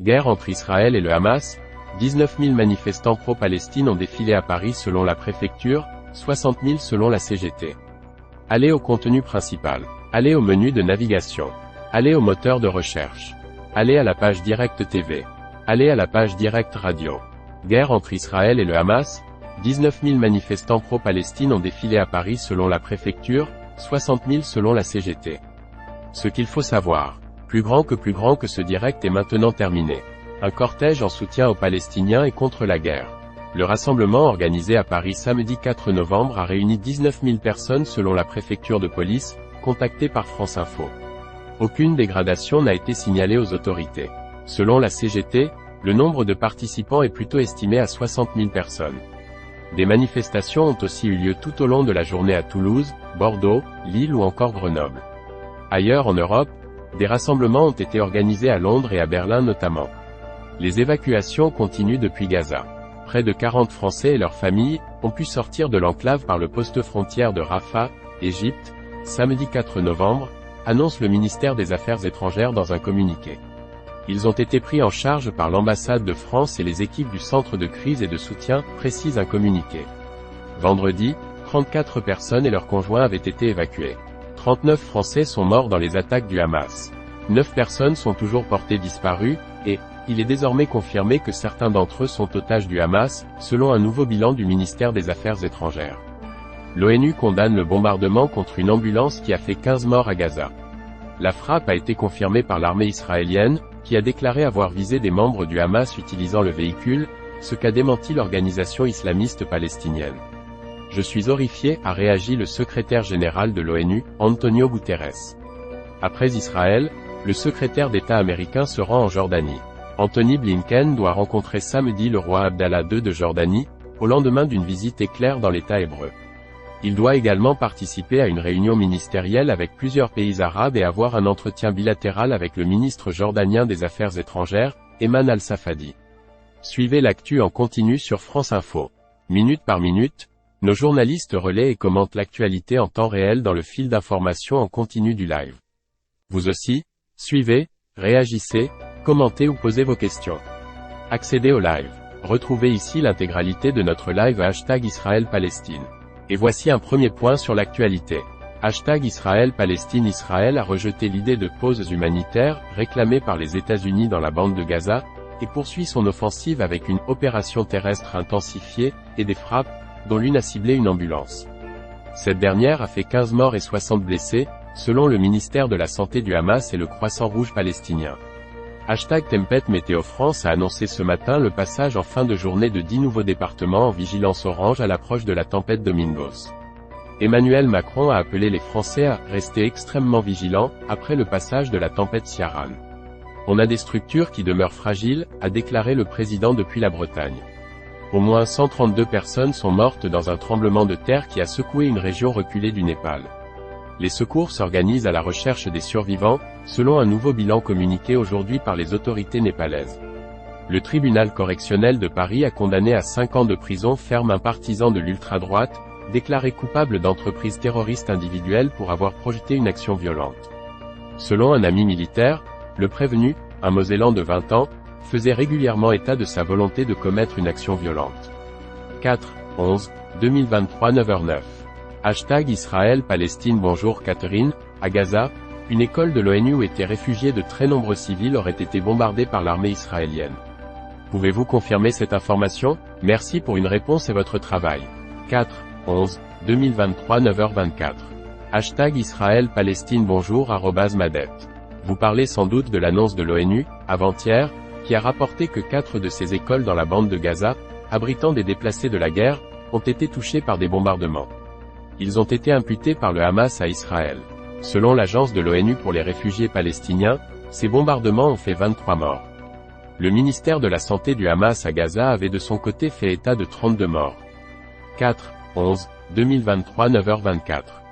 Guerre entre Israël et le Hamas, 19 000 manifestants pro-Palestine ont défilé à Paris selon la préfecture, 60 000 selon la CGT. Allez au contenu principal. Allez au menu de navigation. Allez au moteur de recherche. Allez à la page Direct TV. Allez à la page Direct Radio. Guerre entre Israël et le Hamas, 19 000 manifestants pro-Palestine ont défilé à Paris selon la préfecture, 60 000 selon la CGT. Ce qu'il faut savoir. Plus grand que ce direct est maintenant terminé. Un cortège en soutien aux Palestiniens et contre la guerre. Le rassemblement organisé à Paris samedi 4 novembre a réuni 19 000 personnes selon la préfecture de police, contactée par France Info. Aucune dégradation n'a été signalée aux autorités. Selon la CGT, le nombre de participants est plutôt estimé à 60 000 personnes. Des manifestations ont aussi eu lieu tout au long de la journée à Toulouse, Bordeaux, Lille ou encore Grenoble. Ailleurs en Europe, des rassemblements ont été organisés à Londres et à Berlin notamment. Les évacuations continuent depuis Gaza. Près de 40 Français et leurs familles ont pu sortir de l'enclave par le poste frontière de Rafah, Égypte, samedi 4 novembre, annonce le ministère des Affaires étrangères dans un communiqué. Ils ont été pris en charge par l'ambassade de France et les équipes du centre de crise et de soutien, précise un communiqué. Vendredi, 34 personnes et leurs conjoints avaient été évacués. 39 Français sont morts dans les attaques du Hamas. 9 personnes sont toujours portées disparues, et il est désormais confirmé que certains d'entre eux sont otages du Hamas, selon un nouveau bilan du ministère des Affaires étrangères. L'ONU condamne le bombardement contre une ambulance qui a fait 15 morts à Gaza. La frappe a été confirmée par l'armée israélienne, qui a déclaré avoir visé des membres du Hamas utilisant le véhicule, ce qu'a démenti l'organisation islamiste palestinienne. Je suis horrifié, a réagi le secrétaire général de l'ONU, Antonio Guterres. Après Israël, le secrétaire d'État américain se rend en Jordanie. Anthony Blinken doit rencontrer samedi le roi Abdallah II de Jordanie, au lendemain d'une visite éclair dans l'État hébreu. Il doit également participer à une réunion ministérielle avec plusieurs pays arabes et avoir un entretien bilatéral avec le ministre jordanien des Affaires étrangères, Ayman al-Safadi. Suivez l'actu en continu sur France Info. Minute par minute, nos journalistes relaient et commentent l'actualité en temps réel dans le fil d'information en continu du live. Vous aussi, suivez, réagissez, commentez ou posez vos questions. Accédez au live. Retrouvez ici l'intégralité de notre live #Israël-Palestine. Et voici un premier point sur l'actualité. #Israël-Palestine. Israël a rejeté l'idée de pauses humanitaires, réclamée par les États-Unis dans la bande de Gaza, et poursuit son offensive avec une opération terrestre intensifiée, et des frappes, dont l'une a ciblé une ambulance. Cette dernière a fait 15 morts et 60 blessés, selon le ministère de la Santé du Hamas et le Croissant Rouge palestinien. #Tempête Météo France a annoncé ce matin le passage en fin de journée de 10 nouveaux départements en vigilance orange à l'approche de la tempête Domingos. Emmanuel Macron a appelé les Français à rester extrêmement vigilants, après le passage de la tempête Ciaran. On a des structures qui demeurent fragiles, a déclaré le président depuis la Bretagne. Au moins 132 personnes sont mortes dans un tremblement de terre qui a secoué une région reculée du Népal. Les secours s'organisent à la recherche des survivants, selon un nouveau bilan communiqué aujourd'hui par les autorités népalaises. Le tribunal correctionnel de Paris a condamné à 5 ans de prison ferme un partisan de l'ultra-droite, déclaré coupable d'entreprise terroriste individuelle pour avoir projeté une action violente. Selon un ami militaire, le prévenu, un Mosellan de 20 ans, faisait régulièrement état de sa volonté de commettre une action violente. 4/11/2023 9h09. #Israël-Palestine. Bonjour Catherine, à Gaza, une école de l'ONU où étaient réfugiés de très nombreux civils aurait été bombardée par l'armée israélienne. Pouvez-vous confirmer cette information? Merci pour une réponse et votre travail. 4/11/2023 9h24. #Israël-Palestine. Bonjour @Madette. Vous parlez sans doute de l'annonce de l'ONU, avant-hier, qui a rapporté que 4 de ces écoles dans la bande de Gaza, abritant des déplacés de la guerre, ont été touchées par des bombardements. Ils ont été imputés par le Hamas à Israël. Selon l'agence de l'ONU pour les réfugiés palestiniens, ces bombardements ont fait 23 morts. Le ministère de la Santé du Hamas à Gaza avait de son côté fait état de 32 morts. 4/11/2023 9h24.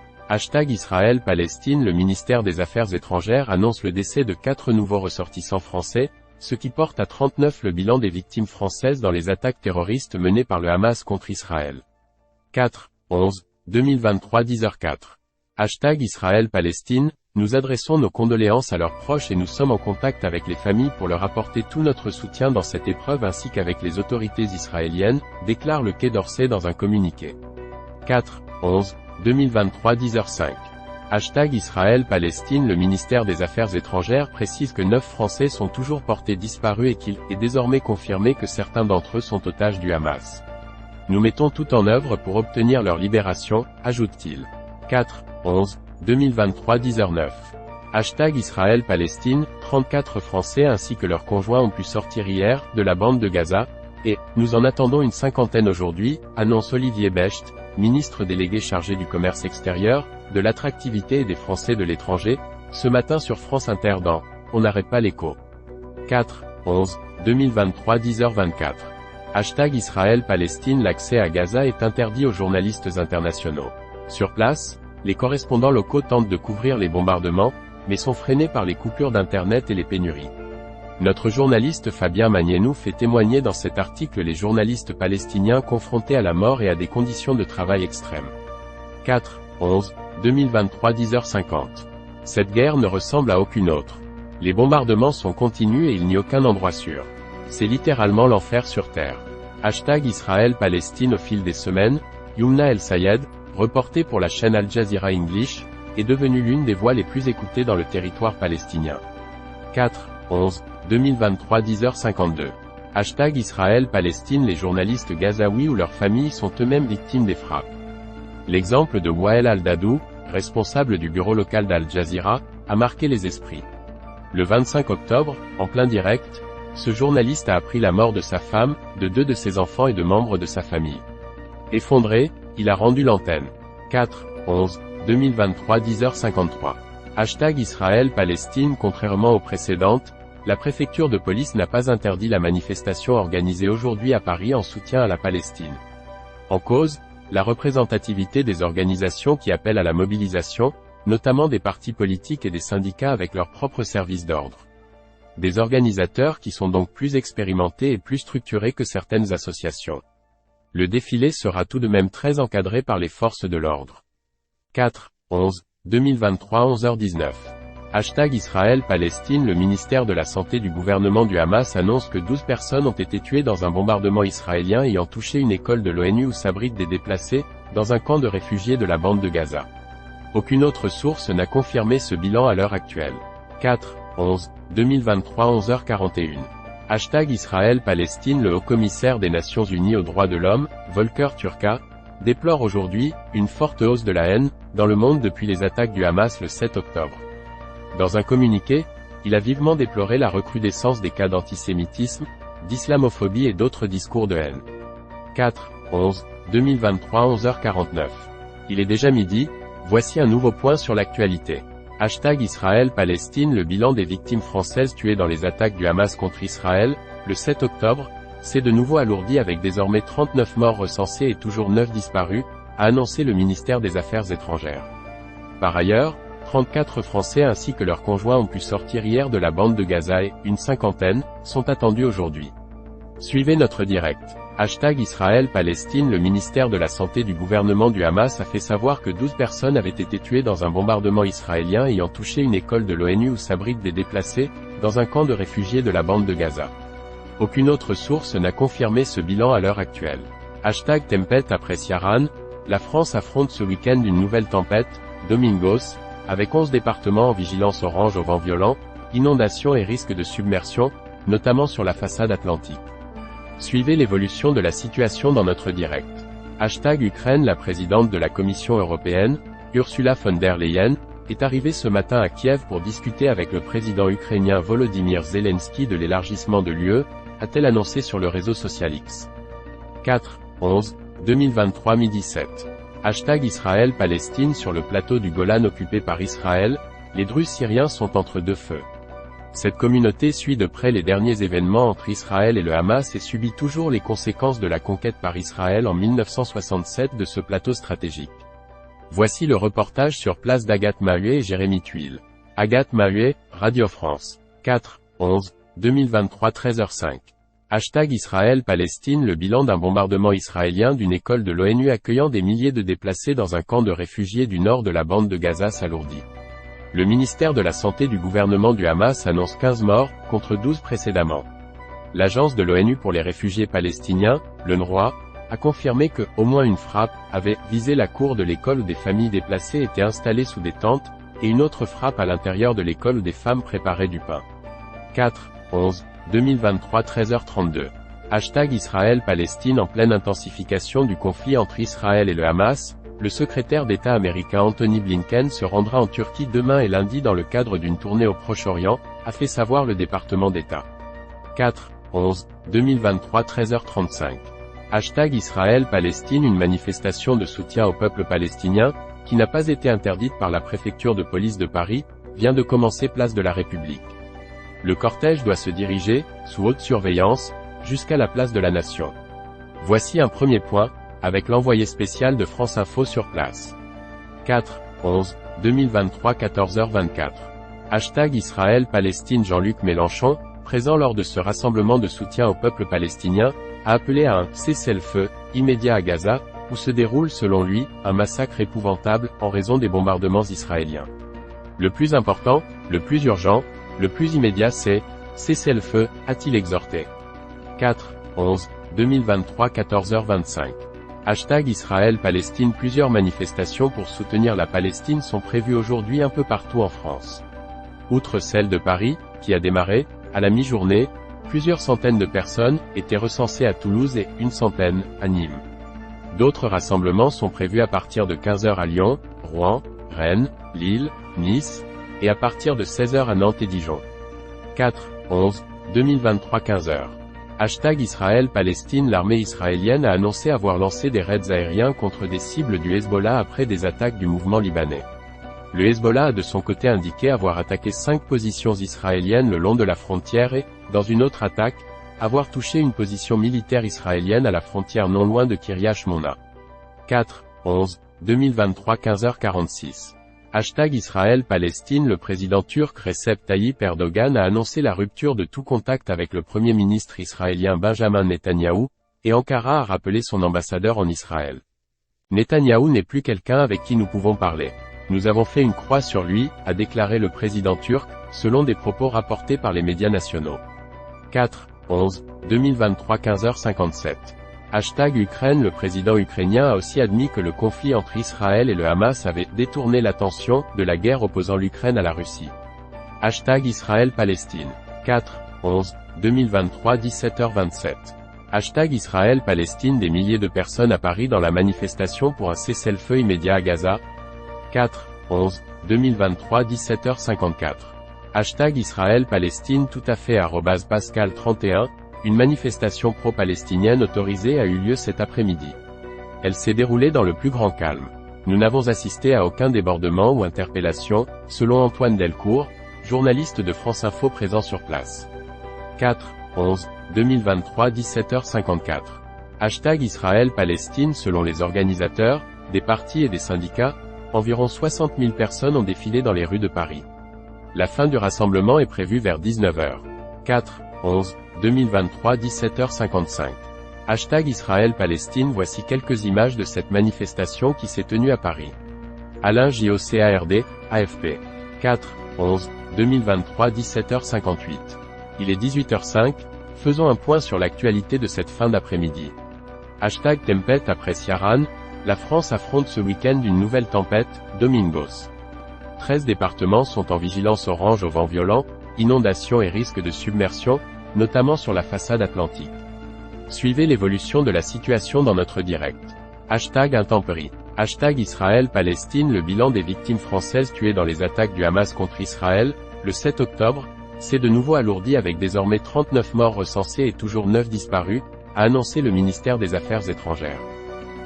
#Israël-Palestine. Le ministère des Affaires étrangères annonce le décès de 4 nouveaux ressortissants français, ce qui porte à 39 le bilan des victimes françaises dans les attaques terroristes menées par le Hamas contre Israël. 4/11/2023 10h04. #Israël-Palestine. nous adressons nos condoléances à leurs proches et nous sommes en contact avec les familles pour leur apporter tout notre soutien dans cette épreuve ainsi qu'avec les autorités israéliennes, déclare le Quai d'Orsay dans un communiqué. 4/11/2023 10h05. Hashtag Israël-Palestine. Le ministère des Affaires étrangères précise que 9 Français sont toujours portés disparus et qu'il est désormais confirmé que certains d'entre eux sont otages du Hamas. Nous mettons tout en œuvre pour obtenir leur libération, ajoute-t-il. 4/11/2023 10h09. Hashtag Israël-Palestine. 34 Français ainsi que leurs conjoints ont pu sortir hier, de la bande de Gaza, et nous en attendons une cinquantaine aujourd'hui, annonce Olivier Becht, ministre délégué chargé du commerce extérieur, de l'attractivité et des Français de l'étranger, ce matin sur France Inter dans « On n'arrête pas l'écho ». 4/11/2023 10h24. Hashtag Israël-Palestine. L'accès à Gaza est interdit aux journalistes internationaux. Sur place, les correspondants locaux tentent de couvrir les bombardements, mais sont freinés par les coupures d'Internet et les pénuries. Notre journaliste Fabien Magnénou fait témoigner dans cet article les journalistes palestiniens confrontés à la mort et à des conditions de travail extrêmes. 4/11/2023 10h50. Cette guerre ne ressemble à aucune autre. Les bombardements sont continus et il n'y a aucun endroit sûr. C'est littéralement l'enfer sur terre. Hashtag Israël-Palestine. Au fil des semaines, Youmna El Sayed, reportée pour la chaîne Al Jazeera English, est devenue l'une des voix les plus écoutées dans le territoire palestinien. 4/11/2023 10h52. Hashtag Israël-Palestine. Les journalistes gazaouis ou leurs familles sont eux-mêmes victimes des frappes. L'exemple de Wael Al-Dadou, responsable du bureau local d'Al Jazeera, a marqué les esprits. Le 25 octobre, en plein direct, ce journaliste a appris la mort de sa femme, de 2 de ses enfants et de membres de sa famille. Effondré, il a rendu l'antenne. 4/11/2023 10h53. Hashtag Israël-Palestine. Contrairement aux précédentes, la préfecture de police n'a pas interdit la manifestation organisée aujourd'hui à Paris en soutien à la Palestine. En cause, la représentativité des organisations qui appellent à la mobilisation, notamment des partis politiques et des syndicats avec leurs propres services d'ordre. Des organisateurs qui sont donc plus expérimentés et plus structurés que certaines associations. Le défilé sera tout de même très encadré par les forces de l'ordre. 4/11/2023 11h19. Hashtag Israël-Palestine. Le ministère de la Santé du gouvernement du Hamas annonce que 12 personnes ont été tuées dans un bombardement israélien ayant touché une école de l'ONU où s'abritent des déplacés, dans un camp de réfugiés de la bande de Gaza. Aucune autre source n'a confirmé ce bilan à l'heure actuelle. 4/11/2023 11h41. Hashtag Israël-Palestine. Le haut-commissaire des Nations Unies aux droits de l'homme, Volker Turk, déplore aujourd'hui une forte hausse de la haine dans le monde depuis les attaques du Hamas le 7 octobre. Dans un communiqué, il a vivement déploré la recrudescence des cas d'antisémitisme, d'islamophobie et d'autres discours de haine. 4/11/2023 11h49. Il est déjà midi, voici un nouveau point sur l'actualité. Hashtag Israël-Palestine. Le bilan des victimes françaises tuées dans les attaques du Hamas contre Israël, le 7 octobre, s'est de nouveau alourdi avec désormais 39 morts recensés et toujours 9 disparus, a annoncé le ministère des Affaires étrangères. Par ailleurs, 34 Français ainsi que leurs conjoints ont pu sortir hier de la bande de Gaza et, une cinquantaine, sont attendus aujourd'hui. Suivez notre direct. Hashtag Israël-Palestine. Le ministère de la Santé du gouvernement du Hamas a fait savoir que 12 personnes avaient été tuées dans un bombardement israélien ayant touché une école de l'ONU où s'abritent des déplacés, dans un camp de réfugiés de la bande de Gaza. Aucune autre source n'a confirmé ce bilan à l'heure actuelle. Hashtag Tempête après Ciarán. La France affronte ce week-end une nouvelle tempête, Domingos, avec 11 départements en vigilance orange au vent violent, inondations et risques de submersion, notamment sur la façade atlantique. Suivez l'évolution de la situation dans notre direct. Hashtag Ukraine. La présidente de la Commission européenne, Ursula von der Leyen, est arrivée ce matin à Kiev pour discuter avec le président ukrainien Volodymyr Zelensky de l'élargissement de l'UE, a-t-elle annoncé sur le réseau social X. 4/11/2023 12h 07. Hashtag Israël-Palestine. Sur le plateau du Golan occupé par Israël, les Druzes syriens sont entre deux feux. Cette communauté suit de près les derniers événements entre Israël et le Hamas et subit toujours les conséquences de la conquête par Israël en 1967 de ce plateau stratégique. Voici le reportage sur place d'Agathe Mahuet et Jérémy Tuile. Agathe Mahuet, Radio France. 4/11/2023 13h05. Hashtag Israël-Palestine. Le bilan d'un bombardement israélien d'une école de l'ONU accueillant des milliers de déplacés dans un camp de réfugiés du nord de la bande de Gaza s'alourdit. Le ministère de la Santé du gouvernement du Hamas annonce 15 morts, contre 12 précédemment. L'Agence de l'ONU pour les réfugiés palestiniens, l'UNRWA, a confirmé que, au moins une frappe, avait visé la cour de l'école où des familles déplacées étaient installées sous des tentes, et une autre frappe à l'intérieur de l'école où des femmes préparaient du pain. 4/11/2023 13h32. Hashtag Israël-Palestine. En pleine intensification du conflit entre Israël et le Hamas, le secrétaire d'État américain Anthony Blinken se rendra en Turquie demain et lundi dans le cadre d'une tournée au Proche-Orient, a fait savoir le département d'État. 4/11/2023 13h35. Hashtag Israël-Palestine. Une manifestation de soutien au peuple palestinien, qui n'a pas été interdite par la préfecture de police de Paris, vient de commencer place de la République. Le cortège doit se diriger, sous haute surveillance, jusqu'à la place de la Nation. Voici un premier point, avec l'envoyé spécial de France Info sur place. 4/11/2023 14h24. Hashtag Israël-Palestine. Jean-Luc Mélenchon, présent lors de ce rassemblement de soutien au peuple palestinien, a appelé à un « cessez-le-feu » immédiat à Gaza, où se déroule selon lui, un massacre épouvantable, en raison des bombardements israéliens. Le plus important, le plus urgent, le plus immédiat c'est « cessez-le-feu », a-t-il exhorté. 4/11/2023 14h25. Hashtag Israël-Palestine. Plusieurs manifestations pour soutenir la Palestine sont prévues aujourd'hui un peu partout en France. Outre celle de Paris, qui a démarré, à la mi-journée, plusieurs centaines de personnes étaient recensées à Toulouse et une centaine à Nîmes. D'autres rassemblements sont prévus à partir de 15h à Lyon, Rouen, Rennes, Lille, Nice, et à partir de 16h à Nantes et Dijon. 4/11/2023 15h. Hashtag Israël-Palestine. L'armée israélienne a annoncé avoir lancé des raids aériens contre des cibles du Hezbollah après des attaques du mouvement libanais. Le Hezbollah a de son côté indiqué avoir attaqué 5 positions israéliennes le long de la frontière et, dans une autre attaque, avoir touché une position militaire israélienne à la frontière non loin de Kiryat Shmona. 4/11/2023 15h46. Hashtag Israël-Palestine. Le président turc Recep Tayyip Erdogan a annoncé la rupture de tout contact avec le premier ministre israélien Benjamin Netanyahou, et Ankara a rappelé son ambassadeur en Israël. Netanyahou n'est plus quelqu'un avec qui nous pouvons parler. Nous avons fait une croix sur lui, a déclaré le président turc, selon des propos rapportés par les médias nationaux. 4/11/2023 15h57. Hashtag Ukraine. Le président ukrainien a aussi admis que le conflit entre Israël et le Hamas avait détourné l'attention de la guerre opposant l'Ukraine à la Russie. Hashtag Israël-Palestine. 4/11/2023 17h27. Hashtag Israël-Palestine. Des milliers de personnes à Paris dans la manifestation pour un cessez-le-feu immédiat à Gaza. 4/11/2023 17h54. Hashtag Israël-Palestine. Tout à fait. @Pascal 31. Une manifestation pro-palestinienne autorisée a eu lieu cet après-midi. Elle s'est déroulée dans le plus grand calme. Nous n'avons assisté à aucun débordement ou interpellation, selon Antoine Delcourt, journaliste de France Info présent sur place. 4/11/2023 17h54. Hashtag Israël-Palestine. Selon les organisateurs, des partis et des syndicats, environ 60 000 personnes ont défilé dans les rues de Paris. La fin du rassemblement est prévue vers 19h. 4/11/2023 17h55. Hashtag Israël-Palestine. Voici quelques images de cette manifestation qui s'est tenue à Paris. Alain JOCARD, AFP. 4/11/2023 17h58. Il est 18h05, faisons un point sur l'actualité de cette fin d'après-midi. Hashtag Tempête après Ciarán. La France affronte ce week-end une nouvelle tempête, Domingos. 13 départements sont en vigilance orange au vent violent, inondations et risque de submersion, notamment sur la façade atlantique. Suivez l'évolution de la situation dans notre direct. Hashtag intempéries. Hashtag Israël-Palestine. Le bilan des victimes françaises tuées dans les attaques du Hamas contre Israël, le 7 octobre, s'est de nouveau alourdi avec désormais 39 morts recensés et toujours 9 disparus, a annoncé le ministère des Affaires étrangères.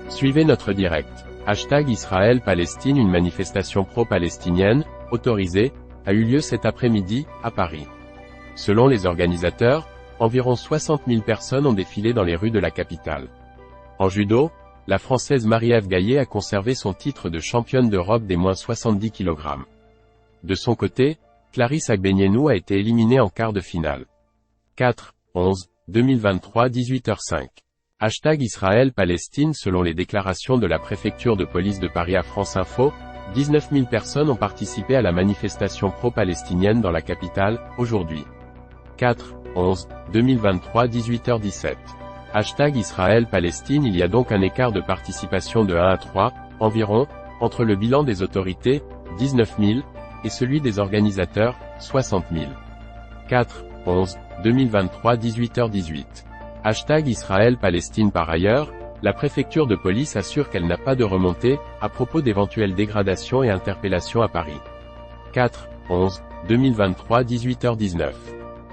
Suivez notre direct. Hashtag Israël-Palestine. Une manifestation pro-palestinienne, autorisée, a eu lieu cet après-midi, à Paris. Selon les organisateurs, environ 60 000 personnes ont défilé dans les rues de la capitale. En judo, la Française Marie-Ève Gaillet a conservé son titre de championne d'Europe des moins 70 kg. De son côté, Clarisse Agbenienou a été éliminée en quart de finale. 4/11/2023 18h05. Hashtag Israël-Palestine. Selon les déclarations de la préfecture de police de Paris à France Info, 19 000 personnes ont participé à la manifestation pro-palestinienne dans la capitale, aujourd'hui. 4, 11, 2023 18h17. Hashtag Israël-Palestine. Il y a donc un écart de participation de 1 à 3, environ, entre le bilan des autorités, 19 000, et celui des organisateurs, 60 000. 4, 11, 2023 18h18. Hashtag Israël-Palestine. Par ailleurs, la préfecture de police assure qu'elle n'a pas de remontée, à propos d'éventuelles dégradations et interpellations à Paris. 4, 11, 2023 18h19.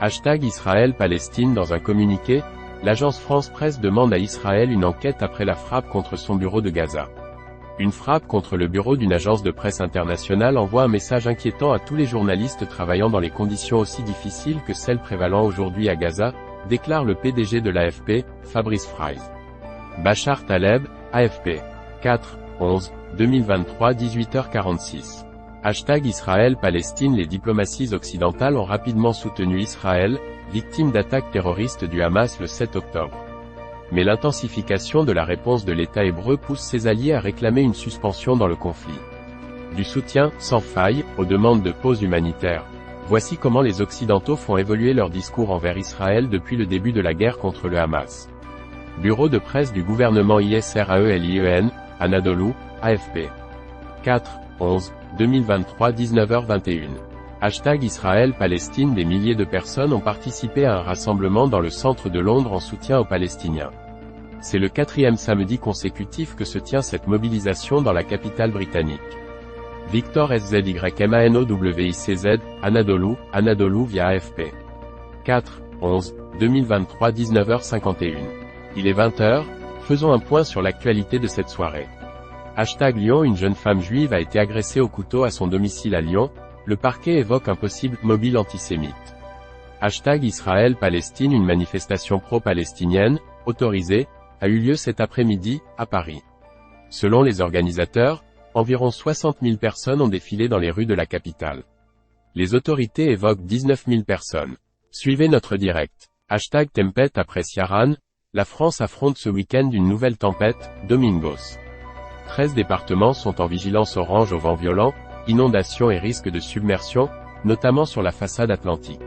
Hashtag Israël-Palestine. Dans un communiqué, l'agence France-Presse demande à Israël une enquête après la frappe contre son bureau de Gaza. Une frappe contre le bureau d'une agence de presse internationale envoie un message inquiétant à tous les journalistes travaillant dans les conditions aussi difficiles que celles prévalant aujourd'hui à Gaza, déclare le PDG de l'AFP, Fabrice Fries. Bachar Taleb, AFP. 4, 11, 2023 18h46. Hashtag Israël-Palestine. Les diplomaties occidentales ont rapidement soutenu Israël, victime d'attaques terroristes du Hamas le 7 octobre. Mais l'intensification de la réponse de l'État hébreu pousse ses alliés à réclamer une suspension dans le conflit. Du soutien, sans faille, aux demandes de pause humanitaire. Voici comment les Occidentaux font évoluer leur discours envers Israël depuis le début de la guerre contre le Hamas. Bureau de presse du gouvernement Israël, Anadolu, AFP. 4, 11, 2023 19h21. Hashtag Israël-Palestine. Des milliers de personnes ont participé à un rassemblement dans le centre de Londres en soutien aux Palestiniens. C'est le 4e samedi consécutif que se tient cette mobilisation dans la capitale britannique. Victor SZYMANOWICZ, Anadolu via AFP. 4, 11, 2023 19h51. Il est 20h, faisons un point sur l'actualité de cette soirée. Hashtag Lyon. Une jeune femme juive a été agressée au couteau à son domicile à Lyon, le parquet évoque un possible mobile antisémite. Hashtag Israël-Palestine. Une manifestation pro-palestinienne, autorisée, a eu lieu cet après-midi, à Paris. Selon les organisateurs, environ 60 000 personnes ont défilé dans les rues de la capitale. Les autorités évoquent 19 000 personnes. Suivez notre direct. Hashtag Tempête. Après Ciaran, la France affronte ce week-end une nouvelle tempête, Domingos. 13 départements sont en vigilance orange au vent violent, inondations et risques de submersion, notamment sur la façade atlantique.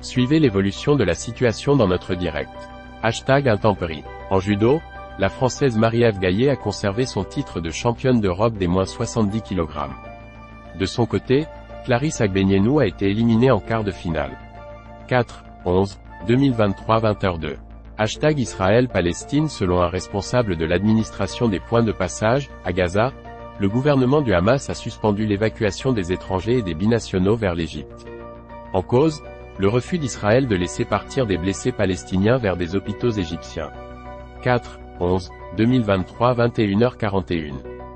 Suivez l'évolution de la situation dans notre direct. Hashtag Intempéries. En judo, la Française Marie-Ève Gaillet a conservé son titre de championne d'Europe des moins 70 kg. De son côté, Clarisse Agbenienou a été éliminée en quart de finale. 4, 11, 2023 20h02. Hashtag Israël-Palestine. Selon un responsable de l'administration des points de passage, à Gaza, le gouvernement du Hamas a suspendu l'évacuation des étrangers et des binationaux vers l'Égypte. En cause, le refus d'Israël de laisser partir des blessés palestiniens vers des hôpitaux égyptiens. 4, 11, 2023 21h41.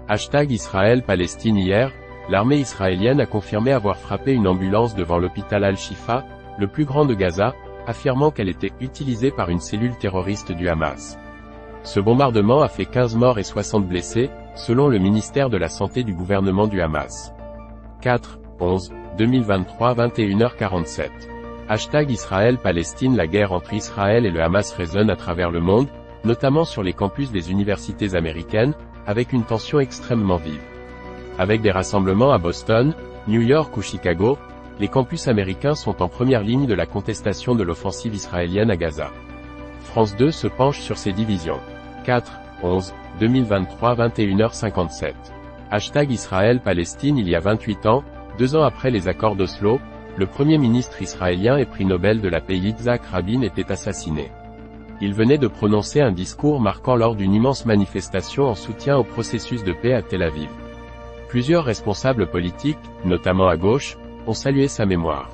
Hashtag Israël-Palestine. Hier, l'armée israélienne a confirmé avoir frappé une ambulance devant l'hôpital Al-Shifa, le plus grand de Gaza, affirmant qu'elle était utilisée par une cellule terroriste du Hamas. Ce bombardement a fait 15 morts et 60 blessés, selon le ministère de la Santé du gouvernement du Hamas. 4, 11, 2023 21h47. Hashtag Israël-Palestine. La guerre entre Israël et le Hamas résonne à travers le monde, notamment sur les campus des universités américaines, avec une tension extrêmement vive. Avec des rassemblements à Boston, New York ou Chicago, les campus américains sont en première ligne de la contestation de l'offensive israélienne à Gaza. France 2 se penche sur ces divisions. 4, 11, 2023 21h57. Hashtag Israël-Palestine. Il y a 28 ans, 2 ans après les accords d'Oslo, le premier ministre israélien et prix Nobel de la paix Yitzhak Rabin était assassiné. Il venait de prononcer un discours marquant lors d'une immense manifestation en soutien au processus de paix à Tel Aviv. Plusieurs responsables politiques, notamment à gauche, ont salué sa mémoire.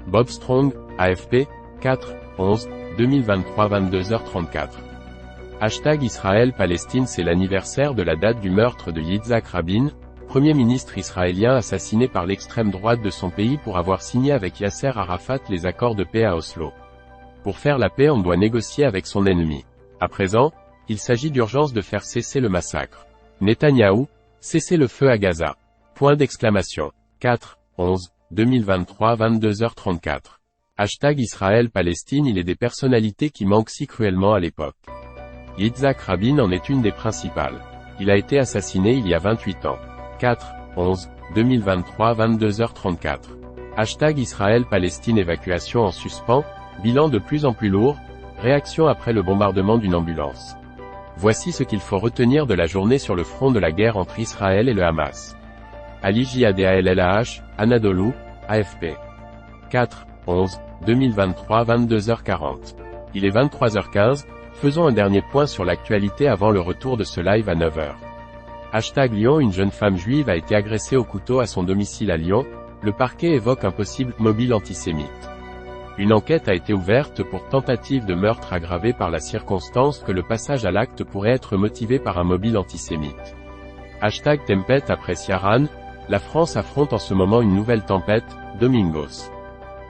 Bob Strong, AFP, 4, 11, 2023 22h34. Hashtag Israël-Palestine. C'est l'anniversaire de la date du meurtre de Yitzhak Rabin, premier ministre israélien assassiné par l'extrême droite de son pays pour avoir signé avec Yasser Arafat les accords de paix à Oslo. Pour faire la paix, on doit négocier avec son ennemi. À présent, il s'agit d'urgence de faire cesser le massacre. Netanyahou, cessez le feu à Gaza. Point d'exclamation. 4, 11, 2023 22h34. Hashtag Israël-Palestine. Il est des personnalités qui manquent si cruellement à l'époque. Yitzhak Rabin en est une des principales. Il a été assassiné il y a 28 ans. 4, 11/2023 22h34. Hashtag Israël-Palestine évacuation en suspens, bilan de plus en plus lourd, réaction après le bombardement d'une ambulance. Voici ce qu'il faut retenir de la journée sur le front de la guerre entre Israël et le Hamas. Ali Jihadallah, Anadolu, AFP. 4/11/2023 22h40. Il est 23h15, faisons un dernier point sur l'actualité avant le retour de ce live à 9h. Hashtag Lyon. Une jeune femme juive a été agressée au couteau à son domicile à Lyon, le parquet évoque un possible mobile antisémite. Une enquête a été ouverte pour tentative de meurtre aggravée par la circonstance que le passage à l'acte pourrait être motivé par un mobile antisémite. Hashtag Tempête après Ciarán, la France affronte en ce moment une nouvelle tempête, Domingos.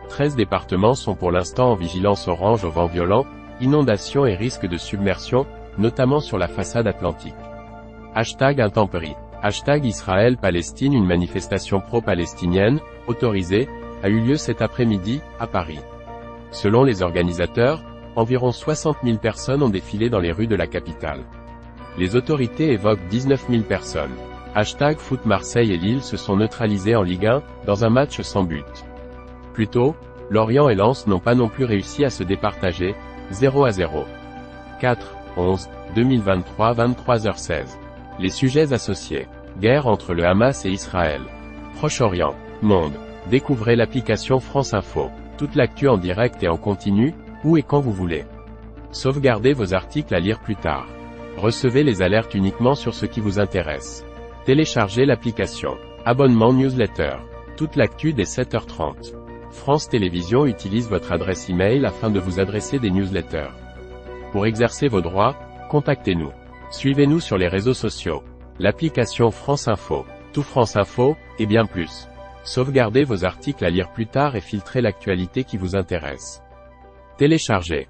13 départements sont pour l'instant en vigilance orange au vent violent, inondations et risque de submersion, notamment sur la façade atlantique. Hashtag Intempéries. Hashtag Israël-Palestine. Une manifestation pro-palestinienne, autorisée, a eu lieu cet après-midi, à Paris. Selon les organisateurs, environ 60 000 personnes ont défilé dans les rues de la capitale. Les autorités évoquent 19 000 personnes. Hashtag Foot. Marseille et Lille se sont neutralisés en Ligue 1, dans un match sans but. Plus tôt, Lorient et Lens n'ont pas non plus réussi à se départager, 0-0. 4/11/2023 23h16. Les sujets associés. Guerre entre le Hamas et Israël. Proche-Orient. Monde. Découvrez l'application France Info. Toute l'actu en direct et en continu, où et quand vous voulez. Sauvegardez vos articles à lire plus tard. Recevez les alertes uniquement sur ce qui vous intéresse. Téléchargez l'application. Abonnement newsletter. Toute l'actu dès 7h30. France Télévisions utilise votre adresse email afin de vous adresser des newsletters. Pour exercer vos droits, contactez-nous. Suivez-nous sur les réseaux sociaux. L'application France Info. Tout France Info, et bien plus. Sauvegardez vos articles à lire plus tard et filtrez l'actualité qui vous intéresse. Téléchargez.